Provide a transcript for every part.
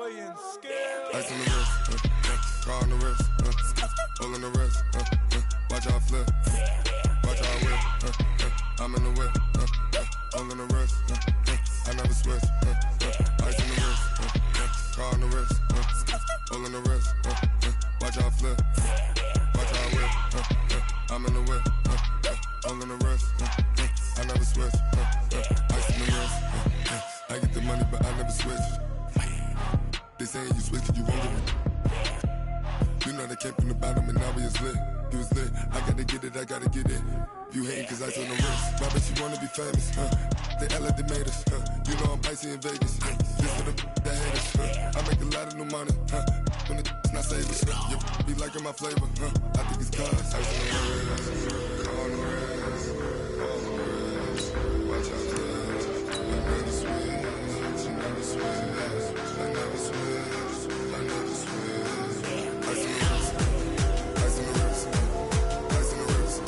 Brilliant skill. Ice on the wrist, car on the wrist, all on the wrist, watch how I flip, watch how I whip, I'm in the whip, all on the wrist, I never switch, ice on the wrist, car on the wrist, all on the wrist, watch how I flip, watch how I whip, I'm in the whip, all on the wrist, I never switch, ice on the wrist, I get the money but I never switch. They saying you switch, you won't get it. You know they came from the bottom and now we is lit. You was lit, I gotta get it, I gotta get it. You hating cause ice on the wrist. Why bet you wanna be famous, They act like they made us, You know I'm icy in Vegas, This for the that hate us, I make a lot of new money, When it's not savers, You be liking my flavor, I think it's cause ice on the wrist, car on the wrist, all on the wrist, watch out flex, I never switch, you never switch. I never switch, I never switch. Ice on the wrist, ice on the wrist, ice on the wrist, ice on the wrist, ice on the wrist,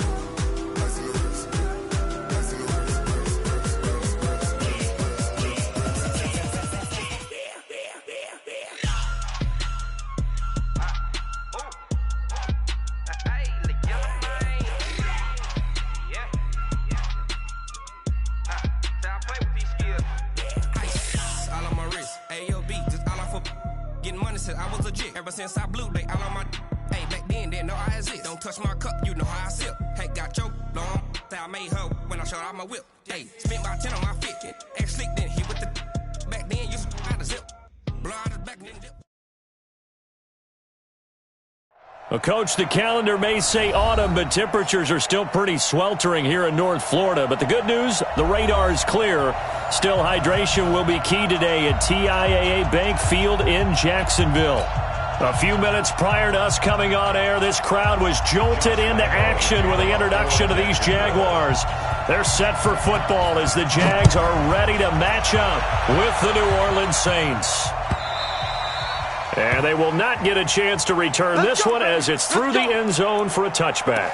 I was legit. Ever since I blew, they all on my. Hey, back then, didn't know I exist. Don't touch my cup, you know how I sip. Hey, got choked, long. Say I made her when I showed off my whip. Hey, spent about 10 on my fit. Ex slick, then hit with the. Back then, you out of zip. Blow out his back, then dip. Well, Coach, the calendar may say autumn, but temperatures are still pretty sweltering here in North Florida. But the good news, the radar is clear. Still, hydration will be key today at TIAA Bank Field in Jacksonville. A few minutes prior to us coming on air, this crowd was jolted into action with the introduction of these Jaguars. They're set for football as the Jags are ready to match up with the New Orleans Saints. And they will not get a chance to return this one as it's through the end zone for a touchback.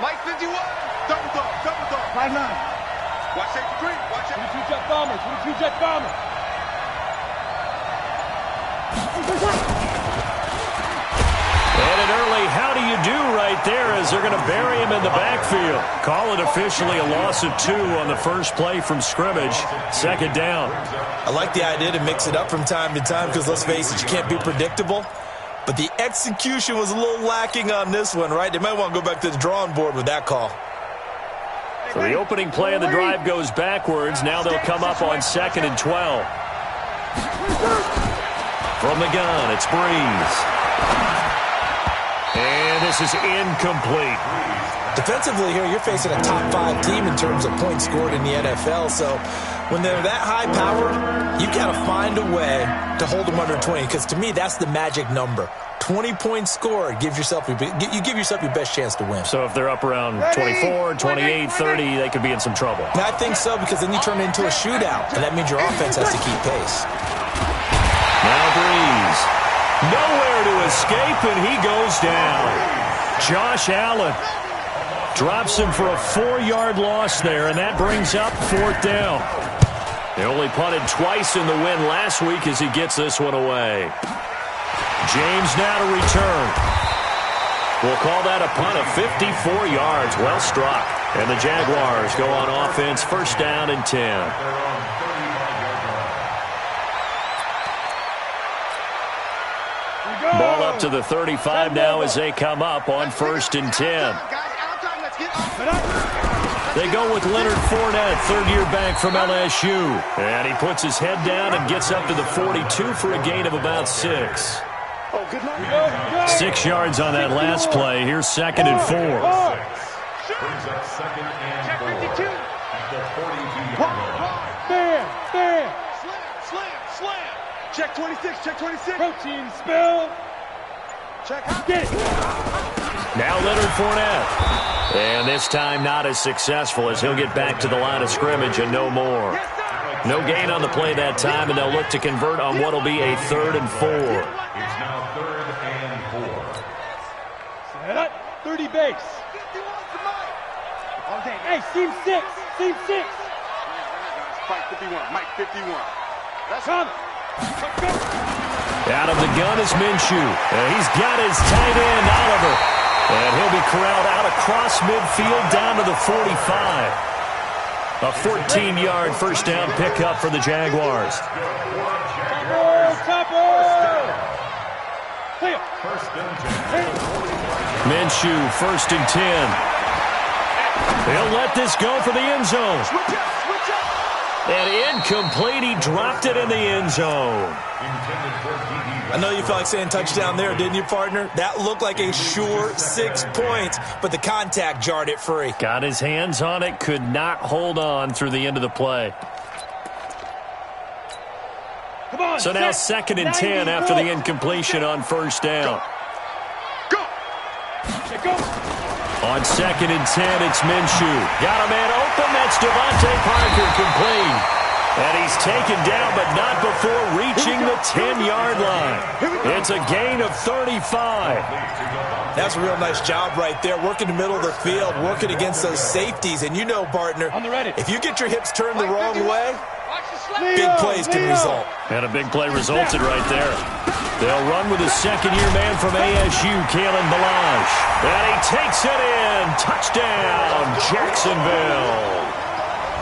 Mike 51, double dog. 5-9. Watch safety green, watch it. 22 jet bombers, 22 jet bombers. And an early how do you do right there as they're going to bury him in the backfield. Call it officially a loss of 2 on the first play from scrimmage. Second down. I like the idea to mix it up from time to time because let's face it, you can't be predictable. But the execution was a little lacking on this one, right? They might want to go back to the drawing board with that call. So the opening play of the drive goes backwards. Now they'll come up on 2nd and 12. From the gun, it's Breeze. And this is incomplete. Defensively here, you're facing a top 5 team in terms of points scored in the NFL. So when they're that high powered, you got to find a way to hold them under 20. Because to me, that's the magic number. 20 points scored, you give yourself your best chance to win. So if they're up around 24, 28, 30, they could be in some trouble. And I think so, because then you turn it into a shootout, and that means your offense has to keep pace. Now Breeze. Nowhere to escape, and he goes down. Josh Allen drops him for a 4-yard loss there, and that brings up 4th down. They only punted twice in the win last week as he gets this one away. James now to return. We'll call that a punt of 54 yards. Well struck. And the Jaguars go on offense, 1st down and 10. Ball up to the 35 now as they come up on 1st and 10. They go with Leonard Fournette, 3rd-year back from LSU. And he puts his head down and gets up to the 42 for a gain of about 6. 6 yards on that last play. Here's 2nd and 4. Brings up 2nd and 4 at the 42-yard line. Slam. Check 26, check 26. Protein spill. Check. Get it. Now Leonard Fournette. And this time not as successful as he'll get back to the line of scrimmage and no more. No gain on the play that time, and they'll look to convert on what will be a 3rd and 4. It's now 3rd and 4. Set up. 30 base. Hey, seam 6. Seam 6. Mike 51. Mike 51. That's Come. Out of the gun is Minshew. He's got his tight end, Oliver. And he'll be corralled out across midfield down to the 45. A 14-yard first down pickup for the Jaguars. Minshew, 1st and 10. He'll let this go for the end zone. And incomplete. He dropped it in the end zone. I know you felt like saying touchdown there, didn't you, partner? That looked like a sure 6 points, but the contact jarred it free. Got his hands on it, could not hold on through the end of the play. Come on, so now 2nd and 10 after the incompletion on first down. Go. On 2nd and 10, it's Minshew. Got a man open. That's Devontae Parker complete. And he's taken down, but not before reaching the 10-yard line. It's a gain of 35. That's a real nice job right there, working the middle of the field, working against those safeties. And you know, partner, if you get your hips turned the wrong way, big plays can result. And a big play resulted right there. They'll run with a second-year man from ASU, Kalen Ballage. And he takes it in. Touchdown, Jacksonville.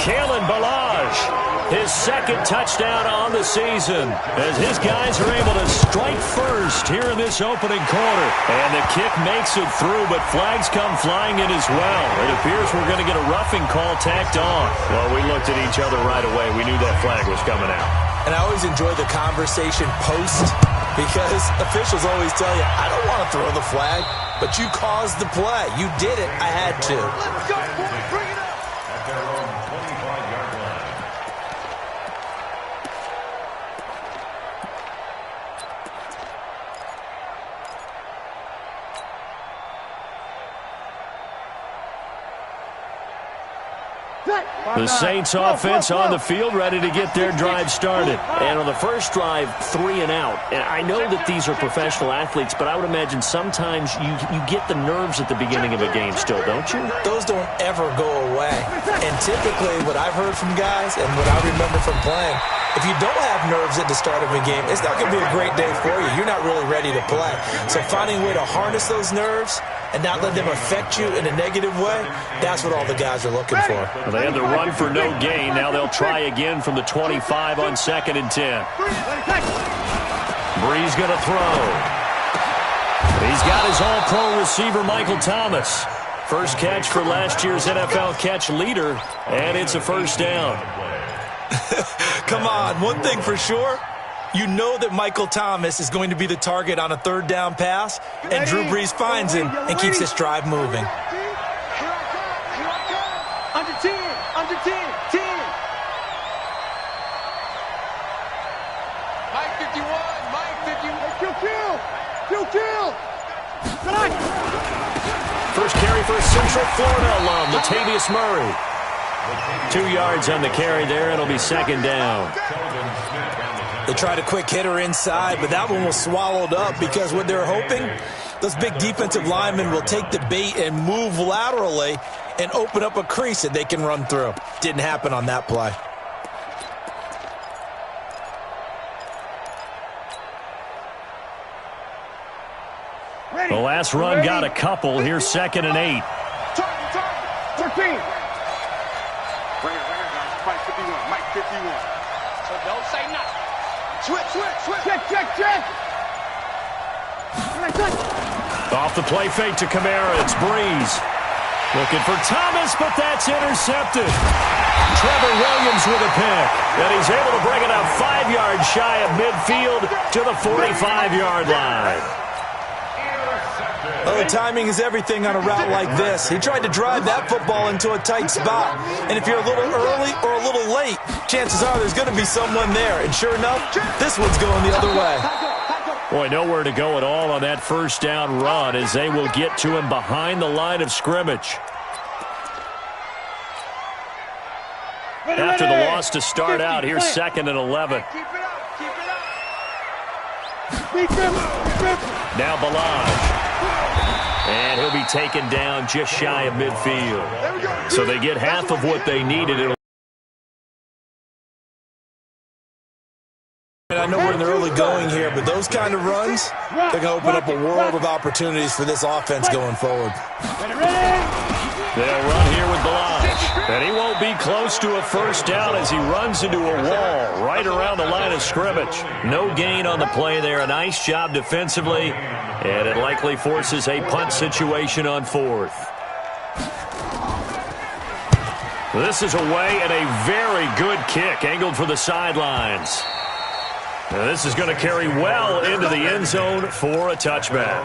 Kalen Ballage. His 2nd touchdown on the season as his guys are able to strike first here in this opening quarter. And the kick makes it through, but flags come flying in as well. It appears we're going to get a roughing call tacked on. Well, we looked at each other right away. We knew that flag was coming out. And I always enjoy the conversation post because officials always tell you, I don't want to throw the flag, but you caused the play. You did it. I had to. Let's go, boy. Bring it up. At their own 25-yard line. The Saints offense on the field, ready to get their drive started. And on the first drive, 3 and out. And I know that these are professional athletes, but I would imagine sometimes you get the nerves at the beginning of a game still, don't you? Those don't ever go away. And typically what I've heard from guys and what I remember from playing, if you don't have nerves at the start of a game, it's not going to be a great day for you. You're not really ready to play. So finding a way to harness those nerves and not let them affect you in a negative way, that's what all the guys are looking for. Well, they had the run for no gain. Now they'll try again from the 25 on 2nd and 10. Brees going to throw. He's got his all-pro receiver, Michael Thomas. First catch for last year's NFL catch leader, and it's a first down. Come on, one thing for sure. You know that Michael Thomas is going to be the target on a 3rd down pass, and Drew Brees finds him and keeps this drive moving. Under 10, under 10, 10. Mike 51, Mike 51. Kill. First carry for Central Florida alum, Latavius Murray. 2 yards on the carry there. It'll be 2nd down. They tried a quick hitter inside, but that one was swallowed up because what they're hoping, those big defensive linemen will take the bait and move laterally and open up a crease that they can run through. Didn't happen on that play. The last run got a couple. Here's 2nd and 8. Target. 13. Right here, guys. Mike 51, Mike 51. So don't say nothing. Switch. Check. Off the play fake to Kamara. It's Brees. Looking for Thomas, but that's intercepted. Trevor Williams with a pick. And he's able to bring it up 5 yards shy of midfield to the 45-yard line. Well, the timing is everything on a route like this. He tried to drive that football into a tight spot. And if you're a little early or a little late, chances are there's going to be someone there. And sure enough, this one's going the other way. Boy, nowhere to go at all on that first down run as they will get to him behind the line of scrimmage. After the loss to start out, here's 2nd and 11. Now Balaj. And he'll be taken down just shy of midfield. So they get half of what they needed. And I know we're in the early going here, but those kind of runs, they're going to open up a world of opportunities for this offense going forward. They'll run here with Balaj. And he won't be close to a first down as he runs into a wall right around the line of scrimmage. No gain on the play there. A nice job defensively. And it likely forces a punt situation on 4th. This is away and a very good kick angled for the sidelines. Now this is going to carry well into the end zone for a touchback.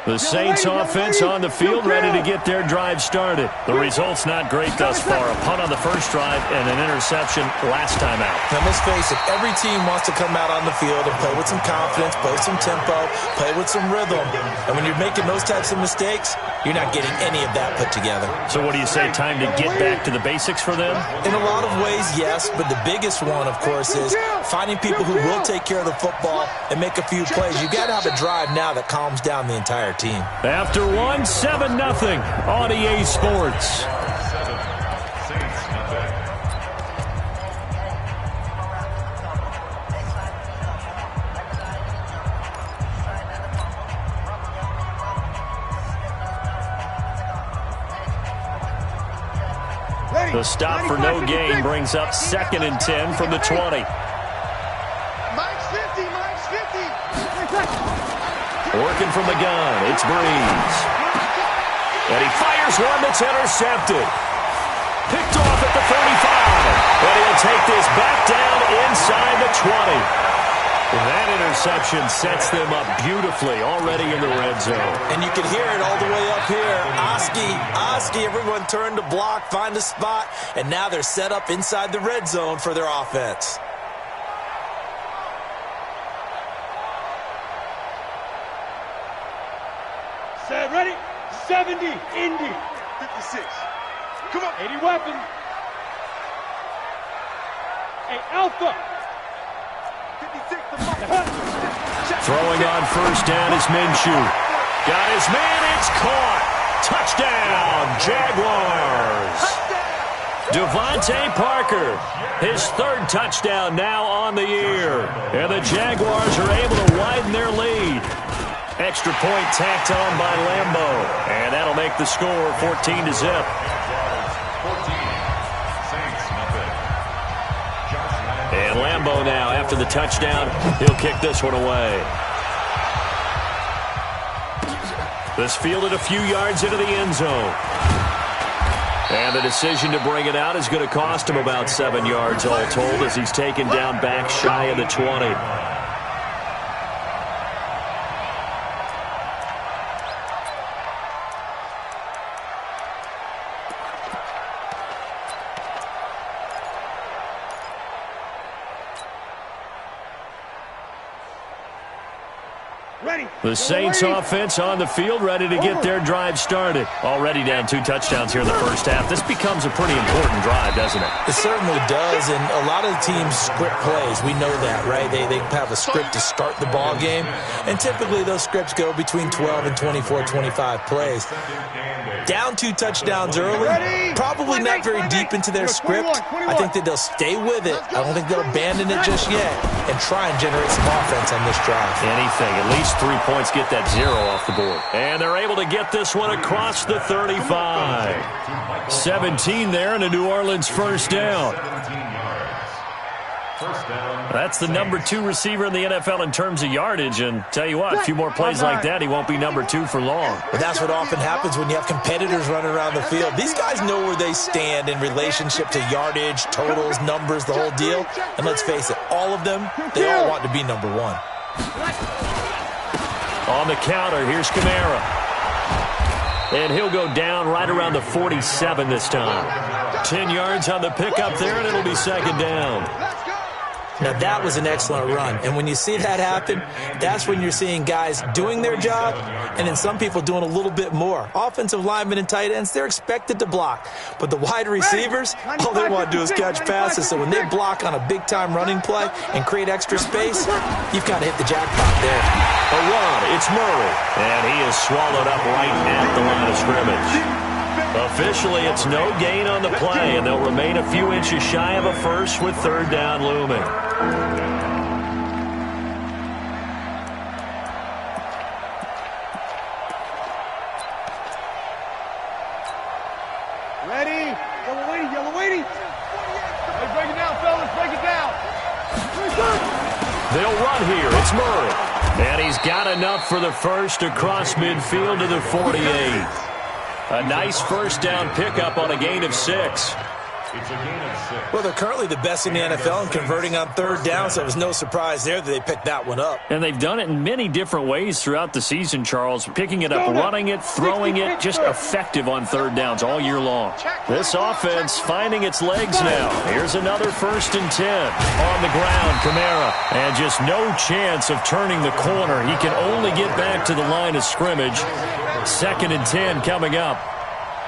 The Saints offense on the field ready to get their drive started. The result's not great thus far. A punt on the first drive and an interception last time out. Now, let's face it, every team wants to come out on the field and play with some confidence, play some tempo, play with some rhythm. And when you're making those types of mistakes, you're not getting any of that put together. So what do you say, time to get back to the basics for them? In a lot of ways, yes, but the biggest one, of course, is finding people who will take care of the football and make a few plays. You've got to have a drive now that calms down the entire team. After 1, 7-0 on EA Sports. The stop for no gain brings up 2nd and 10 from the 20. Mike's 50, Mike's 50. Working from the gun, it's Breeze. And he fires one that's intercepted. Picked off at the 35. And he'll take this back down inside the 20. That interception sets them up beautifully already in the red zone. And you can hear it all the way up here. Oski, everyone turned to block, find a spot, and now they're set up inside the red zone for their offense. Set, ready, 70, Indy. 56. Come on. 80 weapon. Hey, Alpha. 56 to Throwing on first down is Minshew. Got his man, it's caught. Touchdown, Jaguars. Devontae Parker, his 3rd touchdown now on the year. And the Jaguars are able to widen their lead. Extra point tacked on by Lambo. And that'll make the score 14-0. And Lambo now, after the touchdown, he'll kick this one away. This fielded a few yards into the end zone. And the decision to bring it out is going to cost him about 7 yards all told as he's taken down back shy of the 20. The Saints offense on the field ready to get their drive started. Already down 2 touchdowns here in the first half. This becomes a pretty important drive, doesn't it? It certainly does, and a lot of teams script plays. We know that, right? They have a script to start the ball game, and typically those scripts go between 12 and 24, 25 plays. Down 2 touchdowns early, probably not very deep into their script. I think that they'll stay with it. I don't think they'll abandon it just yet and try and generate some offense on this drive. Anything, at least 3 points, get that 0 off the board. And they're able to get this one across the 35. 17 there and a New Orleans first down. First down. That's the number 2 receiver in the NFL in terms of yardage, and tell you what, a few more plays like that, he won't be number 2 for long. But that's what often happens when you have competitors running around the field. These guys know where they stand in relationship to yardage, totals, numbers, the whole deal. And let's face it, all of them, they all want to be number 1. On the counter, here's Kamara. And he'll go down right around the 47 this time. 10 yards on the pickup there, and it'll be second down. Now, that was an excellent run. And when you see that happen, that's when you're seeing guys doing their job and then some people doing a little bit more. Offensive linemen and tight ends, they're expected to block. But the wide receivers, all they want to do is catch passes. So when they block on a big-time running play and create extra space, you've got to hit the jackpot there. A run, it's Murray. And he is swallowed up right at the line of scrimmage. Officially, it's no gain on the play, and they'll remain a few inches shy of a first with third down looming. Ready? Yellow waiting. Hey, break it down, fellas, break it down. They'll run here. It's Murray. And he's got enough for the first across midfield to the 48. A nice first down pickup on a gain of 6. It's a gain of 6. Well, they're currently the best in the NFL in converting on third down, so it was no surprise there that they picked that one up. And they've done it in many different ways throughout the season, Charles. Picking it up, running it, throwing it, just effective on third downs all year long. This offense finding its legs now. Here's another 1st and 10. On the ground, Kamara. And just no chance of turning the corner. He can only get back to the line of scrimmage. 2nd and 10 coming up.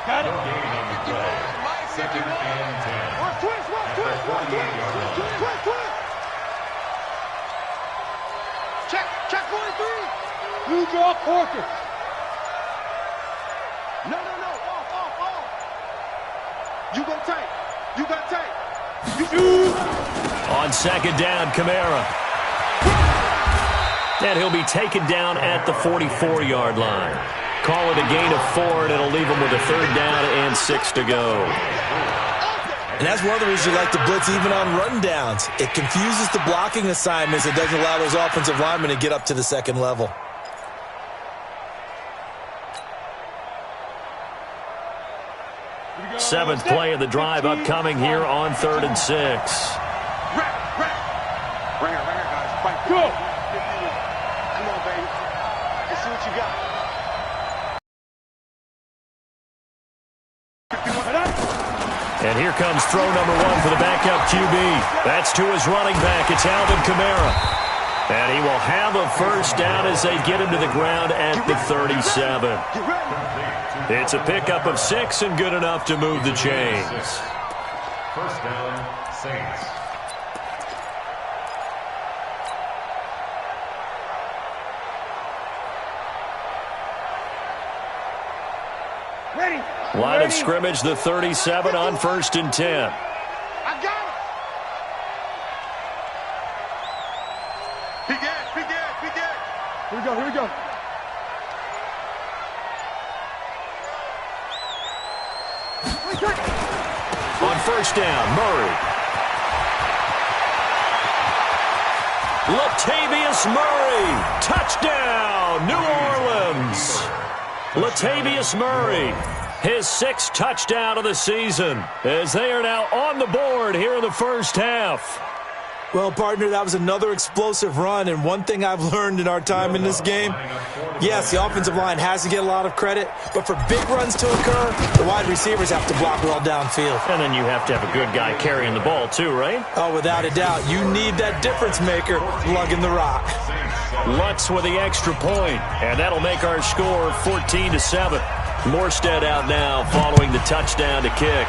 Got it. Second and 10. Check 43. New draw Porter. No. Off. You go tight. On 2nd down, Kamara. And he'll be taken down at the 44-yard line. Call it a gain of 4, and it'll leave him with a 3rd down and 6 to go. And that's one of the reasons you like to blitz even on rundowns. It confuses the blocking assignments. It doesn't allow those offensive linemen to get up to the second level. Seventh play of the drive upcoming here on 3rd and 6. Right here, guys. Fight. Go. Come on, baby. Let's see what you got. And here comes throw number 1 for the backup QB. That's to his running back. It's Alvin Kamara. And he will have a first down as they get him to the ground at the 37. It's a pickup of 6 and good enough to move the chains. First down, Saints. Ready. Line of scrimmage, the 37 on 1st and 10. I got it. Be good. Here we go. On 1st down, Murray. Latavius Murray. Touchdown, New Orleans. Latavius Murray. His 6th touchdown of the season as they are now on the board here in the first half. Well, partner, that was another explosive run, and one thing I've learned in our time in this game, yes, the offensive line has to get a lot of credit, but for big runs to occur, the wide receivers have to block well downfield. And then you have to have a good guy carrying the ball too, right? Oh, without a doubt. You need that difference maker lugging the rock. Lutz with the extra point, and that'll make our score 14-7. Morstead out now following the touchdown to kick.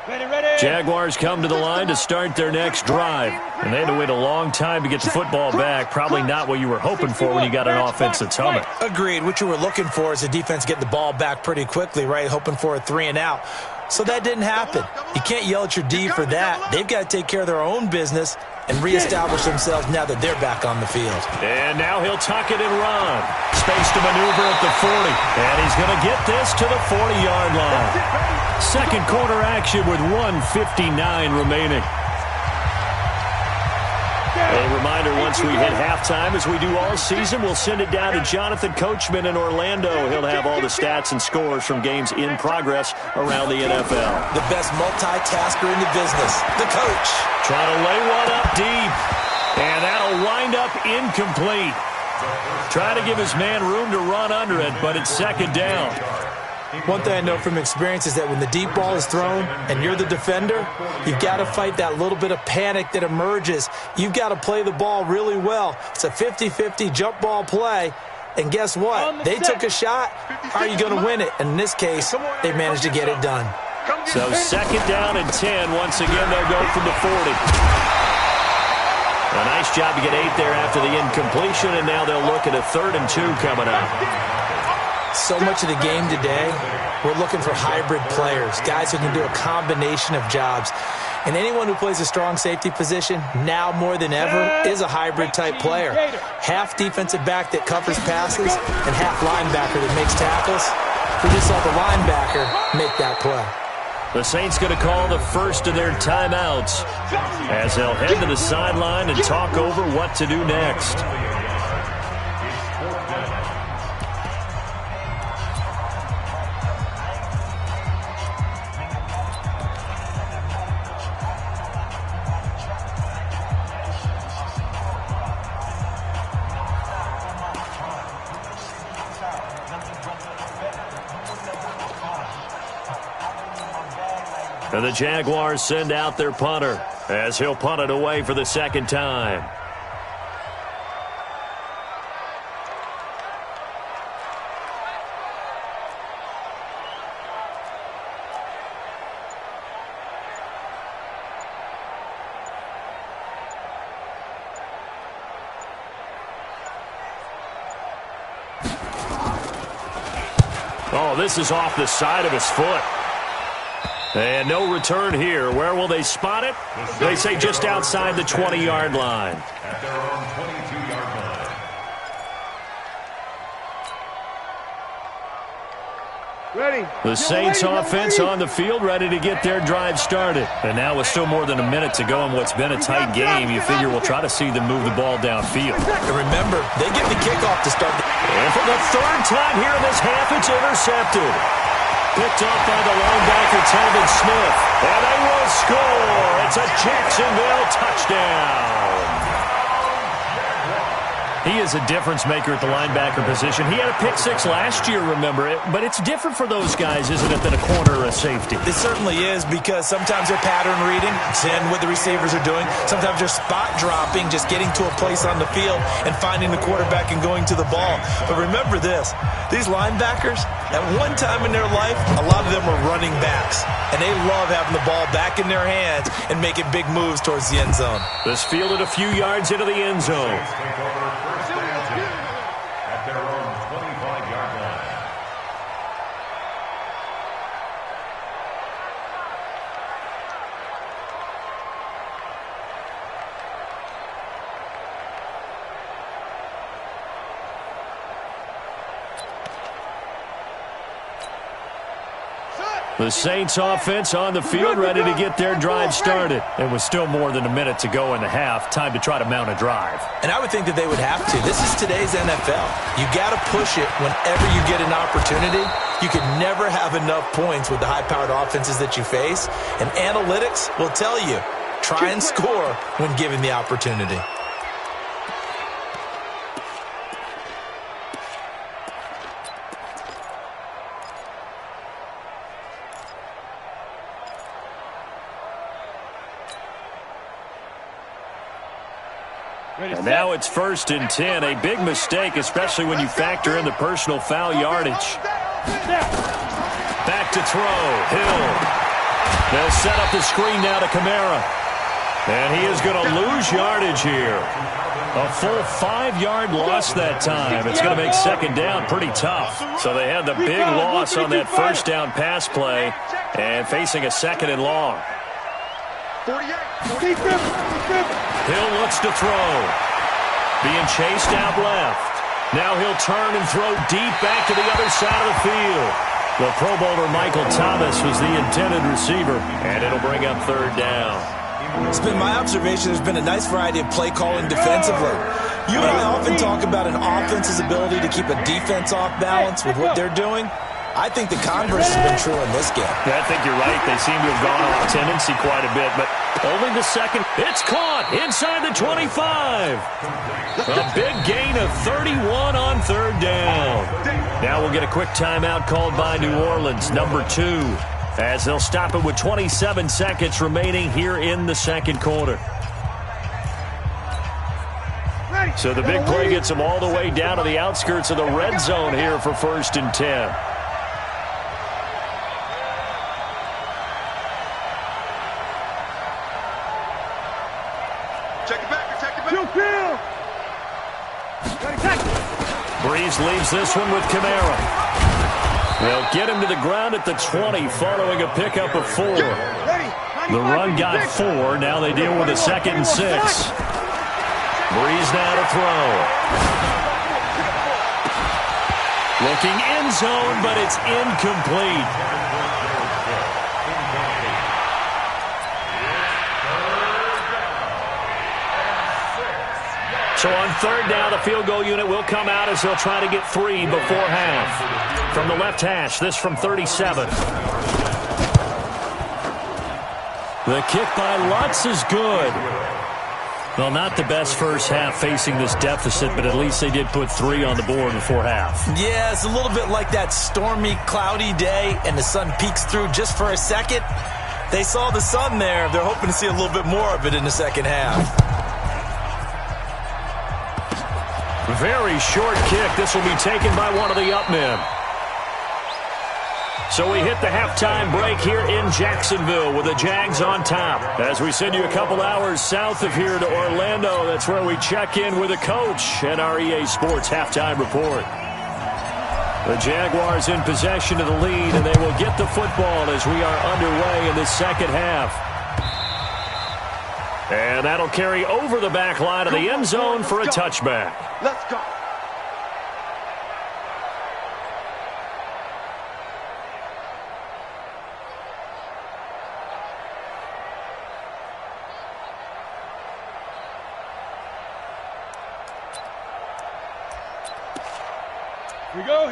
Ready. Jaguars come to the line to start their next drive. And they had to wait a long time to get the football back. Probably not what you were hoping for when you got an offense that's humming. Agreed. What you were looking for is a defense getting the ball back pretty quickly, right? Hoping for a 3-and-out. So that didn't happen. You can't yell at your D for that. They've got to take care of their own business and reestablish themselves now that they're back on the field. And now he'll tuck it and run. Space to maneuver at the 40. And he's going to get this to the 40-yard line. Second quarter action with 1:59 remaining. A reminder, once we hit halftime, as we do all season, we'll send it down to Jonathan Coachman in Orlando. He'll have all the stats and scores from games in progress around the NFL. The best multitasker in the business, the coach. Trying to lay one up deep, and that'll wind up incomplete. Trying to give his man room to run under it, but it's second down. One thing I know from experience is that when the deep ball is thrown and you're the defender, you've got to fight that little bit of panic that emerges. You've got to play the ball really well. It's a 50-50 jump ball play. And guess what? They took a shot. How are you going to win it? And in this case, they managed to get it done. So second down and 10. Once again, they'll go from the 40. A nice job to get 8 there after the incompletion, and now they'll look at a 3rd and 2 coming up. So much of the game today, we're looking for hybrid players, guys who can do a combination of jobs. And anyone who plays a strong safety position, now more than ever, is a hybrid-type player. Half defensive back that covers passes and half linebacker that makes tackles. We just saw the linebacker make that play. The Saints going to call the first of their timeouts as they'll head to the sideline and talk over what to do next. And the Jaguars send out their punter as he'll punt it away for the second time. Oh, this is off the side of his foot. And no return here. Where will they spot it? They say just outside the 20-yard line. At their own 22-yard line. Ready. The Saints offense on the field, ready to get their drive started. And now with still more than a minute to go in what's been a tight game, you figure we'll try to see them move the ball downfield. And remember, they get the kickoff to start. And for the 3rd time here in this half, it's intercepted. Picked up by the linebacker, Telvin Smith. And they will score. It's a Jacksonville touchdown. He is a difference maker at the linebacker position. He had a pick 6 last year, remember it. But it's different for those guys, isn't it, than a corner or a safety? It certainly is, because sometimes they're pattern reading, seeing what the receivers are doing. Sometimes they're spot dropping, just getting to a place on the field and finding the quarterback and going to the ball. But remember this, these linebackers, at one time in their life, a lot of them were running backs. And they love having the ball back in their hands and making big moves towards the end zone. This fielded a few yards into the end zone. At their own 25-yard line. The Saints offense on the field, ready to get their drive started. And with still more than a minute to go in the half, time to try to mount a drive. And I would think that they would have to. This is today's NFL. You got to push it whenever you get an opportunity. You can never have enough points with the high-powered offenses that you face. And analytics will tell you, try and score when given the opportunity. And now it's 1st and 10. A big mistake, especially when you factor in the personal foul yardage. Back to throw. Hill. They'll set up the screen now to Kamara. And he is going to lose yardage here. A full 5-yard loss that time. It's going to make second down pretty tough. So they had the big loss on that first down pass play and facing a second and long. Hill looks to throw. Being chased out left. Now he'll turn and throw deep back to the other side of the field. The Pro Bowler Michael Thomas was the intended receiver, and it'll bring up third down. It's been my observation there's been a nice variety of play calling defensively. You and I often talk about an offense's ability to keep a defense off balance with what they're doing. I think the converse has been true in this game. Yeah, I think you're right. They seem to have gone off tendency quite a bit, but only the second. It's caught inside the 25. A big gain of 31 on third down. Now we'll get a quick timeout called by New Orleans, number 2, as they'll stop it with 27 seconds remaining here in the second quarter. So the big play gets them all the way down to the outskirts of the red zone here for 1st and 10. Breeze leaves this one with Kamara. They'll get him to the ground at the 20 following a pickup of 4. The run got 4. Now they deal with a 2nd and 6. Breeze now to throw. Looking end zone, but it's incomplete. So on third down, the field goal unit will come out as they'll try to get 3 before half. From the left hash, this from 37. The kick by Lutz is good. Well, not the best first half facing this deficit, but at least they did put 3 on the board before half. Yeah, it's a little bit like that stormy, cloudy day, and the sun peeks through just for a second. They saw the sun there. They're hoping to see a little bit more of it in the second half. Very short kick. This will be taken by one of the up men. So we hit the halftime break here in Jacksonville with the Jags on top. As we send you a couple hours south of here to Orlando, that's where we check in with the coach and our EA Sports halftime report. The Jaguars in possession of the lead, and they will get the football as we are underway in the second half. And that'll carry over the back line of the end zone for a touchback. Let's go.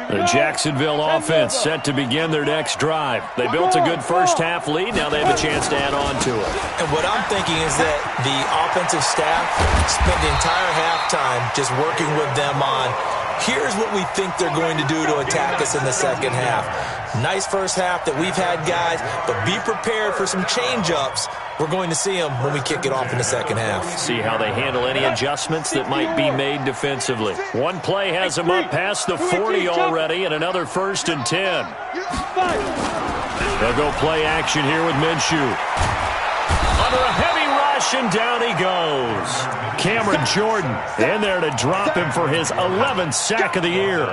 The Jacksonville offense set to begin their next drive. They built a good first half lead. Now they have a chance to add on to it. And what I'm thinking is that the offensive staff spent the entire halftime just working with them on, here's what we think they're going to do to attack us in the second half. Nice first half that we've had, guys, but be prepared for some change-ups. We're going to see them when we kick it off in the second half. See how they handle any adjustments that might be made defensively. One play has them up past the 40 already, and another 1st and 10. They'll go play action here with Minshew. Under a heavy rush, and down he goes. Cameron Jordan in there to drop him for his 11th sack of the year.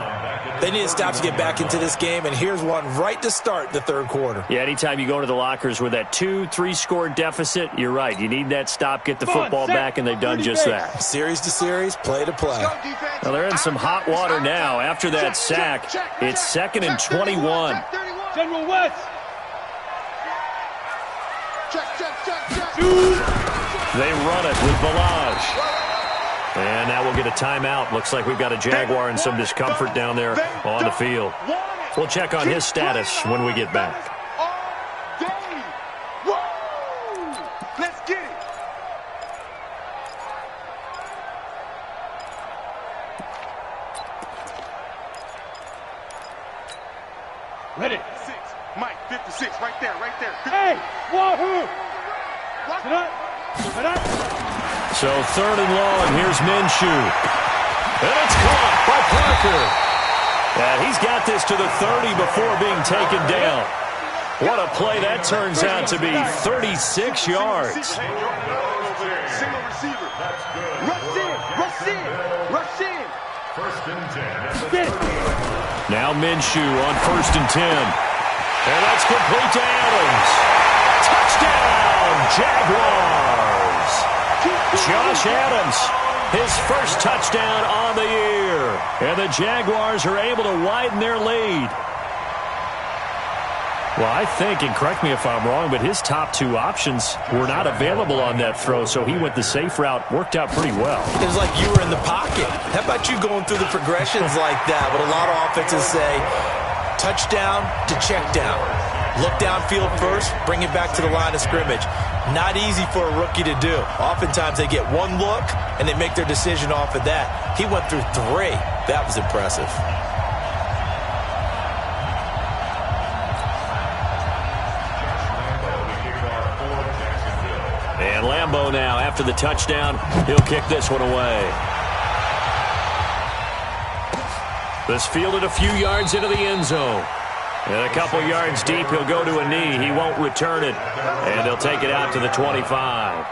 They need to stop to get back into this game, and here's one right to start the third quarter. Yeah, anytime you go to the lockers with that 2-3 score deficit, you're right. You need that stop, get the football back, and they've done just that. Series to series, play to play. Now they're in some hot water now. After that sack, it's 2nd and 21. General West. They run it with Balaj. And now we'll get a timeout. Looks like we've got a Jaguar in some discomfort down there on the field. We'll check on his status when we get back. Let's get it. Ready. 6. Mike, 56, right there, right there. Hey, wahoo! So 3rd and long, here's Minshew. And it's caught by Parker. And he's got this to the 30 before being taken down. What a play that turns out to be, 36 yards. Single receiver. Rush in, rush in, rush in. First and 10. Now Minshew on 1st and 10. And that's complete to Adams. Touchdown, Jaguars. Josh Adams, his first touchdown on the year. And the Jaguars are able to widen their lead. Well, I think, and correct me if I'm wrong, but his top 2 options were not available on that throw, so he went the safe route. Worked out pretty well. It was like you were in the pocket. How about you going through the progressions like that? What a lot of offenses say, touchdown to check down. Look downfield first, bring it back to the line of scrimmage. Not easy for a rookie to do. Oftentimes they get one look, and they make their decision off of that. He went through 3. That was impressive. And Lambeau now, after the touchdown, he'll kick this one away. This fielded a few yards into the end zone. And a couple yards deep, he'll go to a knee. He won't return it. And he'll take it out to the 25.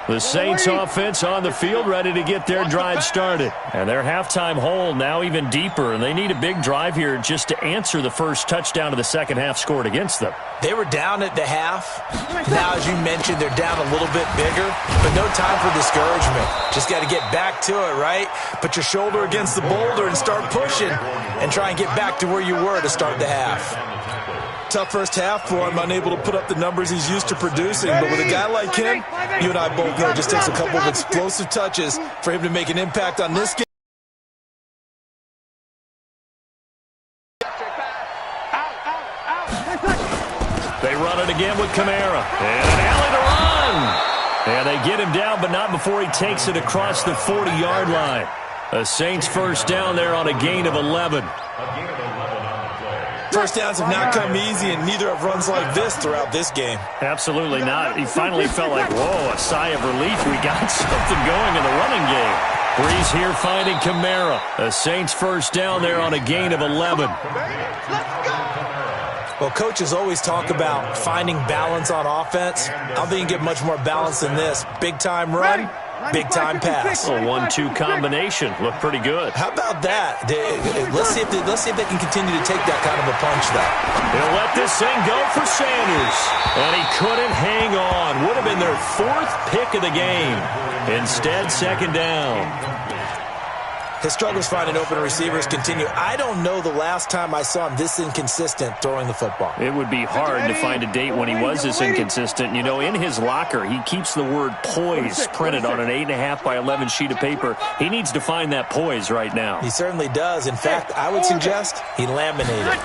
The Saints offense on the field, ready to get their drive started. And their halftime hole now even deeper, and they need a big drive here just to answer the first touchdown of the second half scored against them. They were down at the half. Now, as you mentioned, they're down a little bit bigger, but no time for discouragement. Just got to get back to it, right? Put your shoulder against the boulder and start pushing and try and get back to where you were to start the half. Tough first half for him, unable to put up the numbers he's used to producing. But with a guy like him, you and I both know it just takes a couple of explosive touches for him to make an impact on this game. They run it again with Kamara. And an alley to run. And they get him down, but not before he takes it across the 40-yard line. The Saints first down there on a gain of 11. First downs have not come easy, and neither have runs like this throughout this game. Absolutely not. He finally felt like, whoa, a sigh of relief. We got something going in the running game. Breeze here finding Kamara. The Saints first down there on a gain of 11. Well, coaches always talk about finding balance on offense. I don't think you can get much more balance than this. Big-time run, big-time pass. A 1-2 combination. Looked pretty good. How about that? Let's see if they can continue to take that kind of a punch, though. He'll let this thing go for Sanders. And he couldn't hang on. Would have been their 4th pick of the game. Instead, second down. His struggles finding open receivers continue. I don't know the last time I saw him this inconsistent throwing the football. It would be hard to find a date when he was this inconsistent. You know, in his locker, he keeps the word poise printed on an 8.5 by 11 sheet of paper. He needs to find that poise right now. He certainly does. In fact, I would suggest he laminated.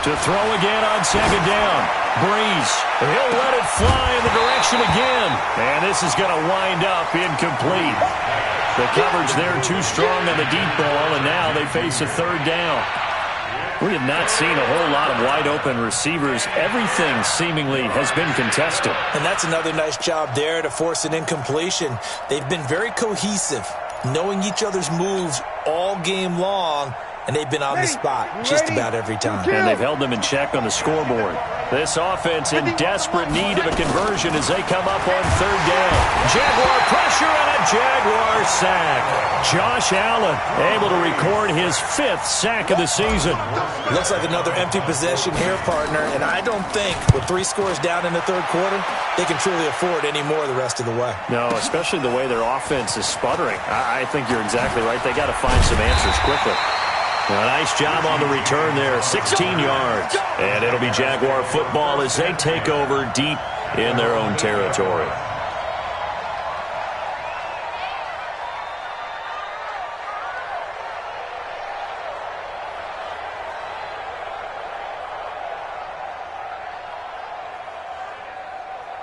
To throw again on second down. Breeze. He'll let it fly in the direction again. And this is going to wind up incomplete. The coverage there too strong on the deep ball, and now they face a third down. We have not seen a whole lot of wide-open receivers. Everything seemingly has been contested. And that's another nice job there to force an incompletion. They've been very cohesive, knowing each other's moves all game long, and they've been on the spot just about every time. And they've held them in check on the scoreboard. This offense in desperate need of a conversion as they come up on third down. Jaguar pressure and a Jaguar sack. Josh Allen able to record his 5th sack of the season. Looks like another empty possession here, partner, and I don't think with 3 scores down in the third quarter, they can truly afford any more the rest of the way. No, especially the way their offense is sputtering. I think you're exactly right. They got to find some answers quickly. A nice job on the return there, 16 yards. And it'll be Jaguar football as they take over deep in their own territory.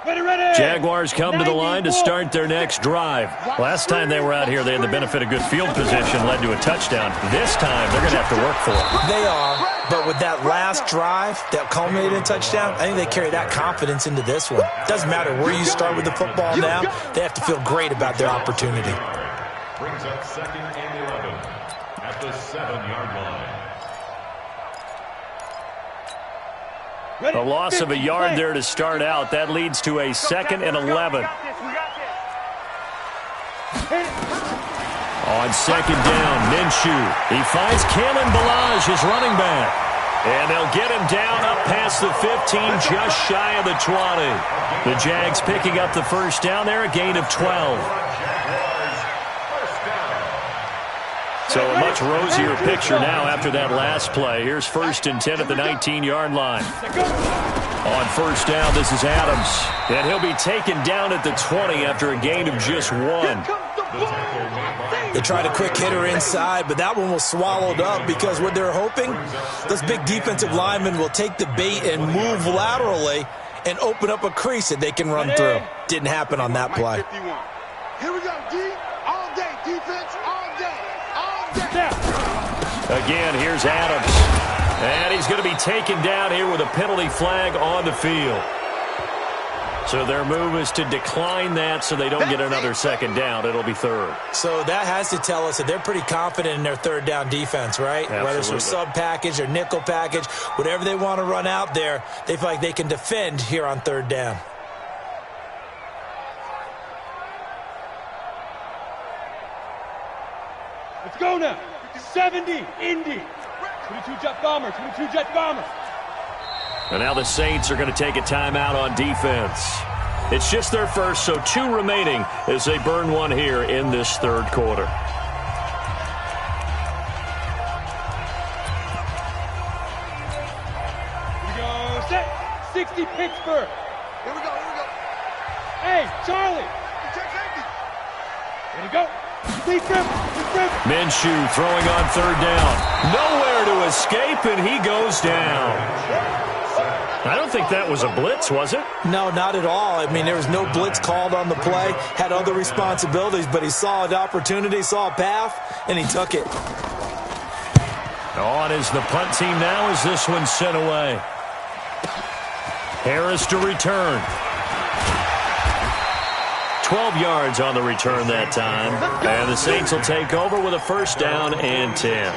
Jaguars come to the line to start their next drive. Last time they were out here, they had the benefit of good field position, led to a touchdown. This time, they're going to have to work for it. They are, but with that last drive that culminated in a touchdown, I think they carry that confidence into this one. Doesn't matter where you start with the football now, they have to feel great about their opportunity. Brings up 2nd and 11 at the 7-yard line. A loss of a yard there to start out. That leads to a 2nd and 11. On 2nd down, Minshew. He finds Kalen Ballage, his running back. And they'll get him down up past the 15, just shy of the 20. The Jags picking up the first down there, a gain of 12. So a much rosier picture now after that last play. Here's 1st and 10 at the 19-yard line. On 1st down, this is Adams. And he'll be taken down at the 20 after a gain of just 1. They tried a quick hitter inside, but that one was swallowed up because what they're hoping, those big defensive linemen will take the bait and move laterally and open up a crease that they can run through. Didn't happen on that play. Here we go, D. All day, defense, all day. Again, here's Adams. And he's going to be taken down here with a penalty flag on the field. So their move is to decline that so they don't get another 2nd down. It'll be 3rd. So that has to tell us that they're pretty confident in their 3rd down defense, right? Absolutely. Whether it's their sub package or nickel package, whatever they want to run out there, they feel like they can defend here on 3rd down. Let's go now. 70, Indy. 22 Jet Bomber, 22 Jet Bomber. And now the Saints are going to take a timeout on defense. It's just their first, so 2 remaining as they burn one here in this 3rd quarter. Here we go, set. 60 Pittsburgh. Here we go. Hey, Charlie. Here we go. Minshew throwing on 3rd down. Nowhere to escape, and he goes down. I don't think that was a blitz, was it? No, not at all. I mean, there was no blitz called on the play. Had other responsibilities, but he saw an opportunity, saw a path, and he took it. On is the punt team now as this one's sent away. Harris to return. 12 yards on the return that time. And the Saints will take over with a 1st down and 10.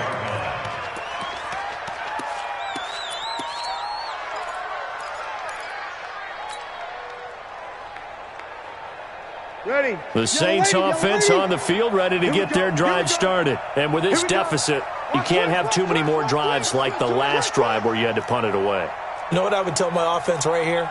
Ready. The Saints offense on the field, ready to get their drive started. And with this deficit, you can't have too many more drives like the last drive where you had to punt it away. You know what I would tell my offense right here?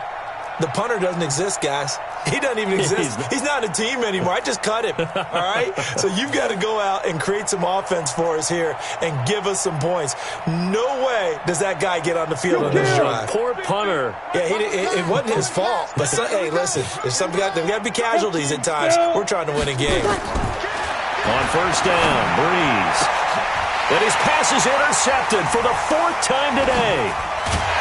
The punter doesn't exist, guys. He doesn't even exist. He's not a team anymore. I just cut him, all right? So you've got to go out and create some offense for us here and give us some points. No way does that guy get on the field on this drive. Poor punter. Yeah, it wasn't his fault. But, hey, listen, there's got to be casualties at times. We're trying to win a game. On 1st down, Breeze. And his pass is intercepted for the 4th time today.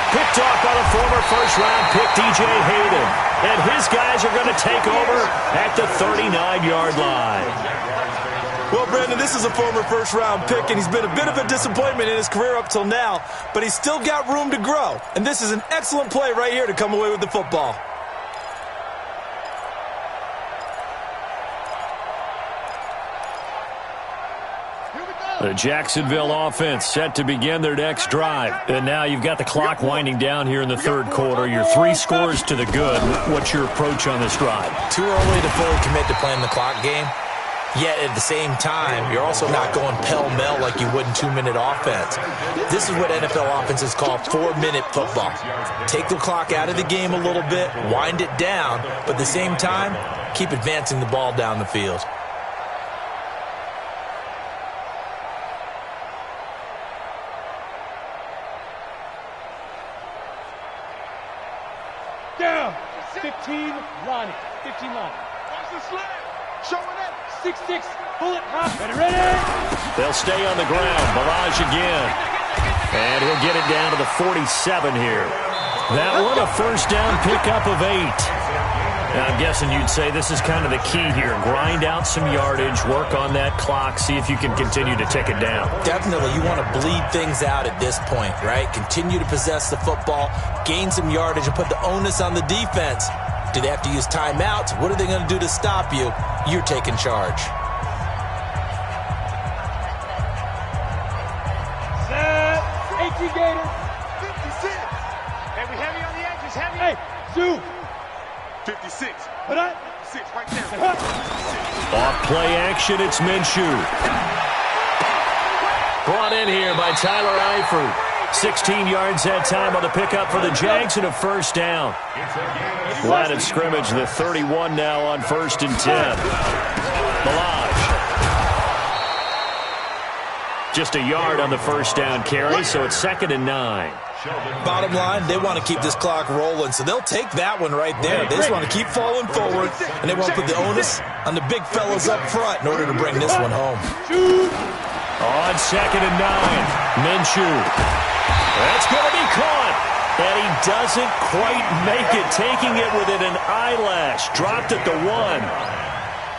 Picked off by the former 1st-round pick, DJ Hayden. And his guys are going to take over at the 39-yard line. Well, Brandon, this is a former 1st-round pick, and he's been a bit of a disappointment in his career up till now, but he's still got room to grow. And this is an excellent play right here to come away with the football. The Jacksonville offense set to begin their next drive. And now you've got the clock winding down here in the 3rd quarter. You're 3 scores to the good. What's your approach on this drive? Too early to fully commit to playing the clock game. Yet at the same time, you're also not going pell-mell like you would in 2-minute offense. This is what NFL offenses call 4-minute football. Take the clock out of the game a little bit, wind it down, but at the same time, keep advancing the ball down the field. Down. 15, Lonnie. 15, Lonnie. Watch the sled. Showing it. 6-6. Bullet hop. Ready. They'll stay on the ground. Ballage again. And he'll get it down to the 47 here. That one a 1st down pickup of 8. I'm guessing you'd say this is kind of the key here. Grind out some yardage, work on that clock, see if you can continue to tick it down. Definitely, you want to bleed things out at this point, right? Continue to possess the football, gain some yardage, and put the onus on the defense. Do they have to use timeouts? What are they going to do to stop you? You're taking charge. Set. 18 Gators. 56. Hey, we heavy on the edges, heavy. Hey, zoom. 56. Put on. 6 right there. Off play action, it's Minshew. Brought in here by Tyler Eifert. 16 yards that time on the pickup for the Jags and a first down. Line of scrimmage, the 31 now on 1st and 10. Balazs. Just a yard on the first down carry, so it's 2nd and 9. Bottom line, they want to keep this clock rolling, so they'll take that one right there. They just want to keep falling forward, and they want to put the onus on the big fellas up front in order to bring this one home. On 2nd and 9, Minshew. That's going to be caught, and he doesn't quite make it, taking it within an eyelash. Dropped at the 1.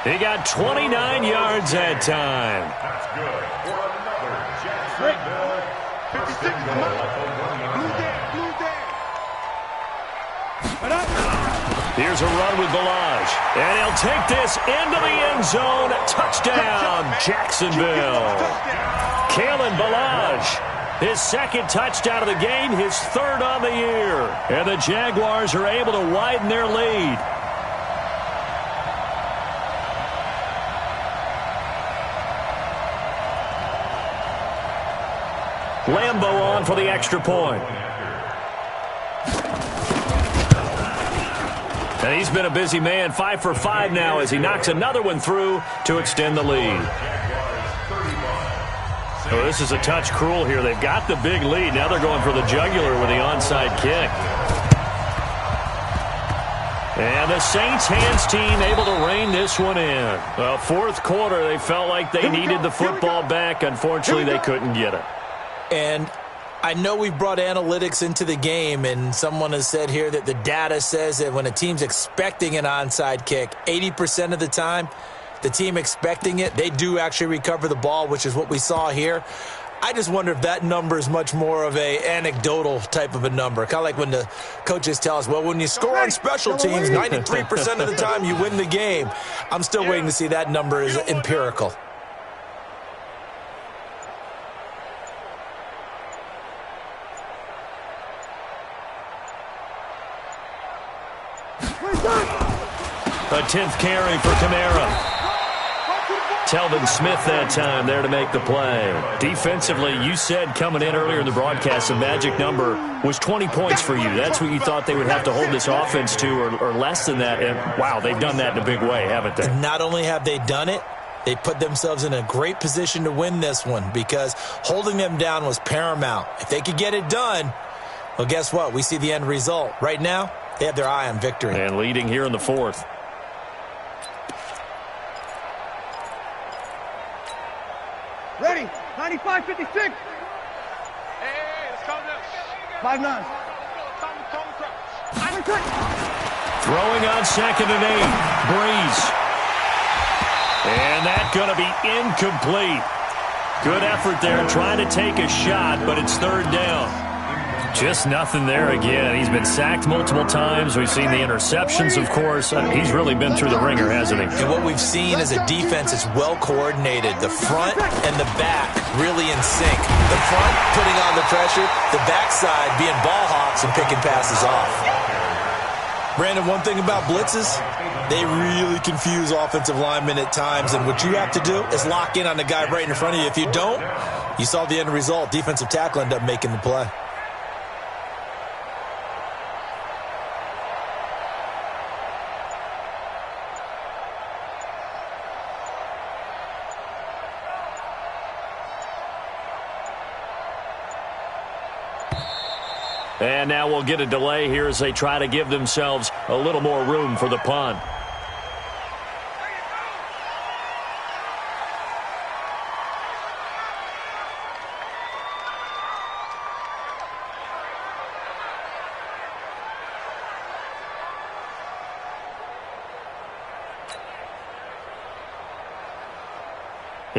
He got 29 yards that time. That's good for another Jacksonville. 56, come on. Blue there. Put on. Here's a run with Balazs, and he'll take this into the end zone. Touchdown, Jacksonville. Kalen Balazs. His 2nd touchdown of the game, his 3rd on the year. And the Jaguars are able to widen their lead. Lambo on for the extra point. And he's been a busy man, 5 for 5 now as he knocks another one through to extend the lead. So this is a touch cruel here. They've got the big lead. Now they're going for the jugular with the onside kick. And the Saints hands team able to rein this one in. Well, 4th quarter, they felt like they needed the football back. Unfortunately, they couldn't get it. And I know we brought analytics into the game, and someone has said here that the data says that when a team's expecting an onside kick, 80% of the time, the team expecting it, they do actually recover the ball, which is what we saw here. I just wonder if that number is much more of a anecdotal type of a number. Kind of like when the coaches tell us, well, when you score on special teams, 93% of the time you win the game. I'm still waiting to see that number is empirical. A 10th carry for Kamara. Telvin Smith that time there to make the play. Defensively, you said coming in earlier in the broadcast, the magic number was 20 points for you. That's what you thought they would have to hold this offense to, or less than that. And, wow, they've done that in a big way, haven't they? Not only have they done it, they put themselves in a great position to win this one because holding them down was paramount. If they could get it done, well, guess what? We see the end result. Right now, they have their eye on victory. And leading here in the 4th. Ready, 95-56. Hey, let's call this. 5-9. Throwing on 2nd and 8. Breeze. And that's going to be incomplete. Good effort there trying to take a shot, but it's 3rd down. Just nothing there again. He's been sacked multiple times. We've seen the interceptions, of course. He's really been through the ringer, hasn't he? And what we've seen is a defense that's well coordinated. The front and the back really in sync. The front putting on the pressure, the backside being ball hawks and picking passes off. Brandon, one thing about blitzes, they really confuse offensive linemen at times, and what you have to do is lock in on the guy right in front of you. If you don't, you saw the end result. Defensive tackle ended up making the play. And now we'll get a delay here as they try to give themselves a little more room for the punt.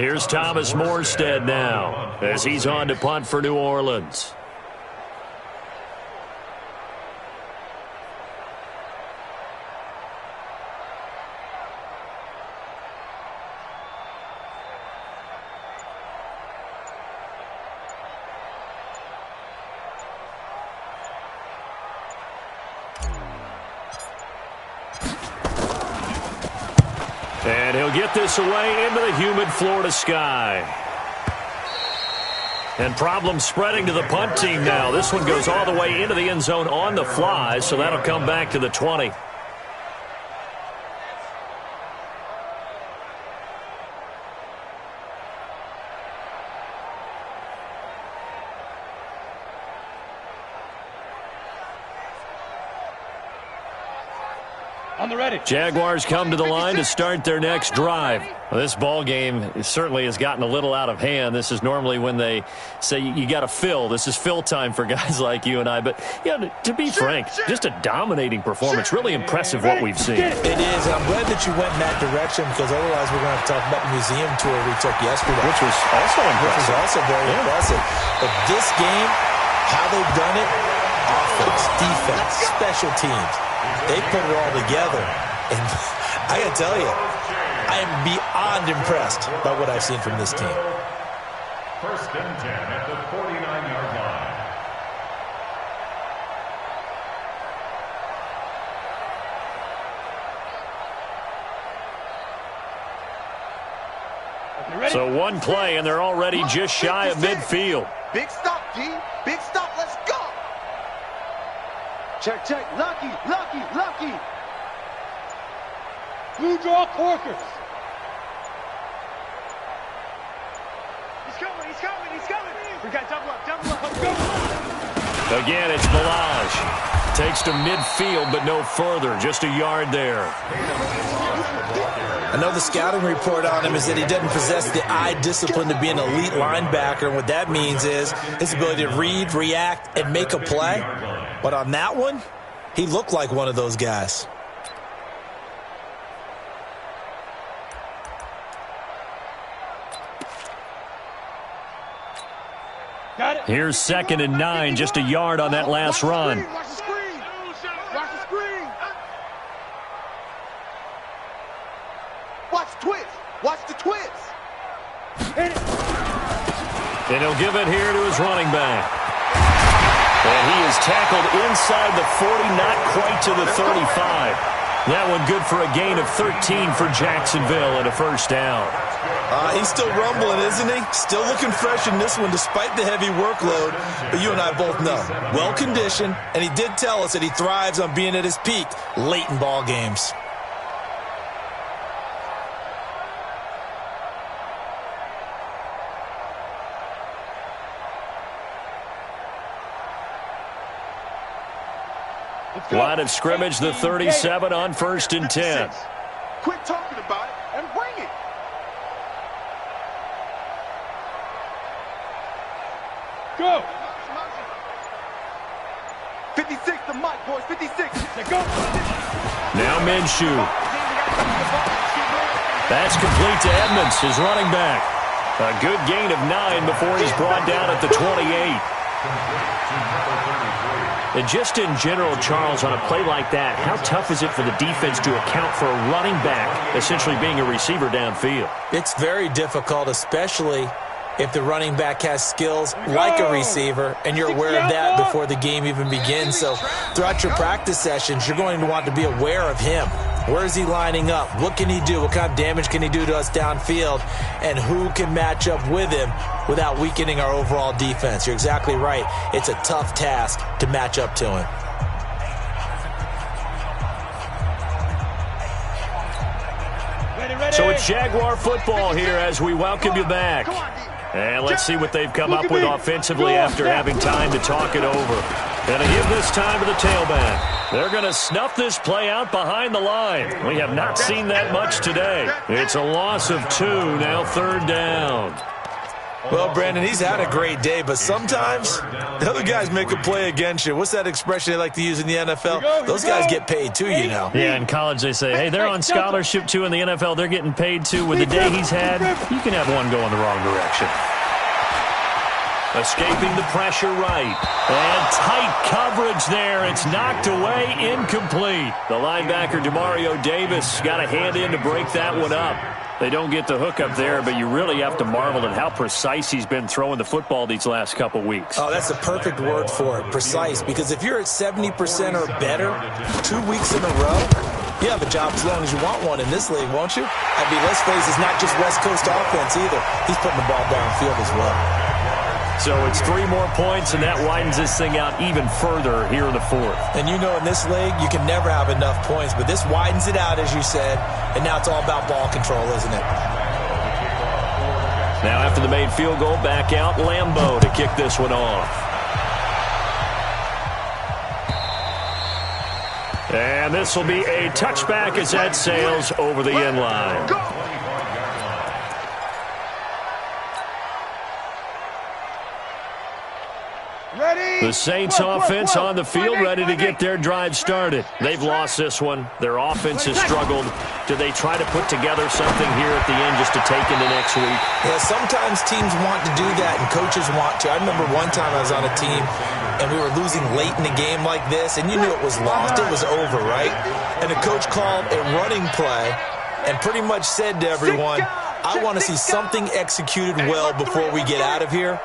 Here's Thomas Morstead now as he's on to punt for New Orleans. And he'll get this away into the humid Florida sky. And problems spreading to the punt team now. This one goes all the way into the end zone on the fly, so that'll come back to the 20. On the ready. Jaguars come to the line to start their next drive. Well, this ball game certainly has gotten a little out of hand. This is normally when they say you got to fill. This is fill time for guys like you and I. But, you know, to be frank, just a dominating performance. Really impressive what we've seen. It is. I'm glad that you went in that direction because otherwise we're going to have to talk about the museum tour we took yesterday. Which was also impressive. Which was also very impressive. But this game, how they've done it, offense, defense, special teams, they put it all together. And I got to tell you, I am beyond impressed by what I've seen from this team. First and 10 at the 49-yard line. So one play, and they're already just shy of midfield. Big stop, D. Big stop. Let's go. Check, check. Lucky, lucky, lucky. Blue draw Corkers. He's coming, he's coming, he's coming. We got double up, let's go. Again, it's Balaj. Takes to midfield, but no further. Just a yard there. I know the scouting report on him is that he doesn't possess the eye discipline to be an elite linebacker. And what that means is his ability to read, react, and make a play. But on that one, he looked like one of those guys. Here's 2nd and 9, just a yard on that last run. Watch the screen. Watch the screen. Watch twist. Watch the twist. And he'll give it here to his running back. And he is tackled inside the 40, not quite to the 35. That one good for a gain of 13 for Jacksonville and a first down. He's still rumbling, isn't he? Still looking fresh in this one despite the heavy workload. But you and I both know, well-conditioned, and he did tell us that he thrives on being at his peak late in ball games. Line of scrimmage, the 37 on 1st and 10. Quit talking about it and bring it. Go. 56 to Mike, boys. 56. Let's go. Now Minshew. That's complete to Edmonds, his running back. A good gain of 9 before he's brought down at the 28. And just in general, Charles, on a play like that, how tough is it for the defense to account for a running back essentially being a receiver downfield? It's very difficult, especially if the running back has skills like a receiver, and you're aware of that before the game even begins. So throughout your practice sessions, you're going to want to be aware of him. Where is he lining up? What can he do? What kind of damage can he do to us downfield? And who can match up with him without weakening our overall defense? You're exactly right. It's a tough task to match up to him. So it's Jaguar football here as we welcome you back. And let's see what they've come up with offensively after having time to talk it over. And to give this time to the tailback. They're going to snuff this play out behind the line. We have not seen that much today. It's a loss of 2, now 3rd down. Well, Brandon, he's had a great day, but sometimes the other guys make a play against you. What's that expression they like to use in the NFL? Those guys get paid too, you know. Yeah, in college they say, hey, they're on scholarship too. In the NFL, they're getting paid too. With the day he's had, you can have one go in the wrong direction. Escaping the pressure right. And tight coverage there. It's knocked away, incomplete. The linebacker, Demario Davis, got a hand in to break that one up. They don't get the hook up there, but you really have to marvel at how precise he's been throwing the football these last couple weeks. Oh, that's a perfect word for it, precise, because if you're at 70% or better 2 weeks in a row, you have a job as long as you want one in this league, won't you? I mean, let's face it, it's not just West Coast offense either. He's putting the ball downfield as well. So it's 3 more points, and that widens this thing out even further here in the fourth. And you know in this league, you can never have enough points, but this widens it out, as you said, and now it's all about ball control, isn't it? Now after the made field goal, back out Lambeau to kick this one off. And this will be a touchback as that sails over the end line. The Saints offense on the field, ready to get their drive started. They've lost this one. Their offense has struggled. Do they try to put together something here at the end just to take into next week? Yeah, sometimes teams want to do that and coaches want to. I remember one time I was on a team and we were losing late in the game like this, and you knew it was lost. It was over, right? And the coach called a running play and pretty much said to everyone, I want to see something executed well before we get out of here.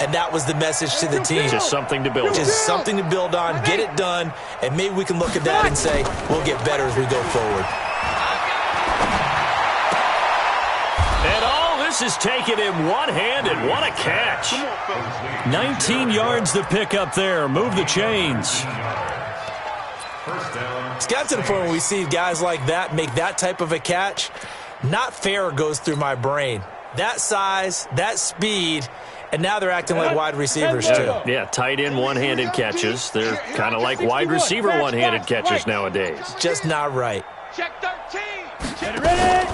And that was the message to the team. Just something to build on. Just something to build on, get it done, and maybe we can look at that and say, we'll get better as we go forward. And all this is taken in one-handed. What a catch. 19 yards to pick up there. Move the chains. It's got to the point where we see guys like that make that type of a catch. Not fair goes through my brain. That size, that speed, and now they're acting like wide receivers, too. Yeah, tight end one-handed catches. They're kind of like wide receiver one-handed catches nowadays. Just not right. Check 13. Get ready.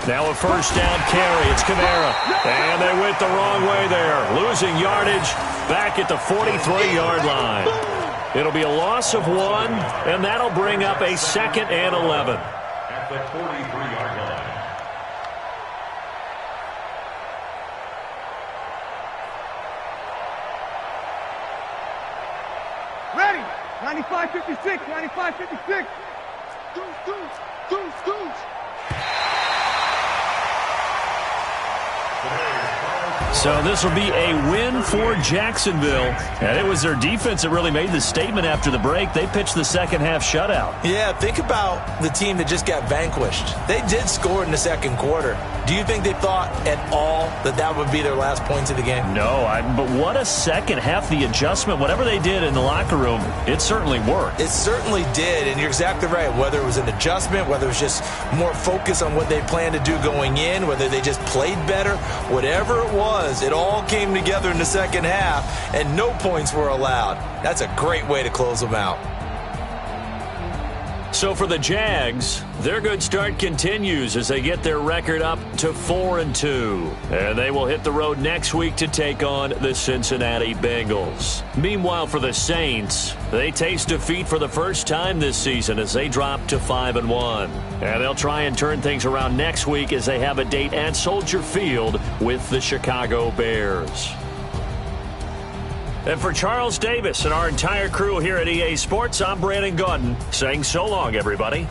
Now a first down carry. It's Kamara. And they went the wrong way there. Losing yardage back at the 43-yard line. It'll be a loss of 1, and that'll bring up a 2nd and 11. At the 43-yard line. Ready. 95-56. 95-56. Goose, goose, goose, goose. So this will be a win for Jacksonville. And it was their defense that really made the statement after the break. They pitched the second half shutout. Yeah, think about the team that just got vanquished. They did score in the second quarter. Do you think they thought at all that that would be their last points of the game? No, but what a second half. The adjustment, whatever they did in the locker room, it certainly worked. It certainly did, and you're exactly right. Whether it was an adjustment, whether it was just more focus on what they planned to do going in, whether they just played better, whatever it was, it all came together in the second half, and no points were allowed. That's a great way to close them out. So for the Jags, their good start continues as they get their record up to 4-2. And they will hit the road next week to take on the Cincinnati Bengals. Meanwhile, for the Saints, they taste defeat for the first time this season as they drop to 5-1. And they'll try and turn things around next week as they have a date at Soldier Field with the Chicago Bears. And for Charles Davis and our entire crew here at EA Sports, I'm Brandon Gaudin saying so long, everybody.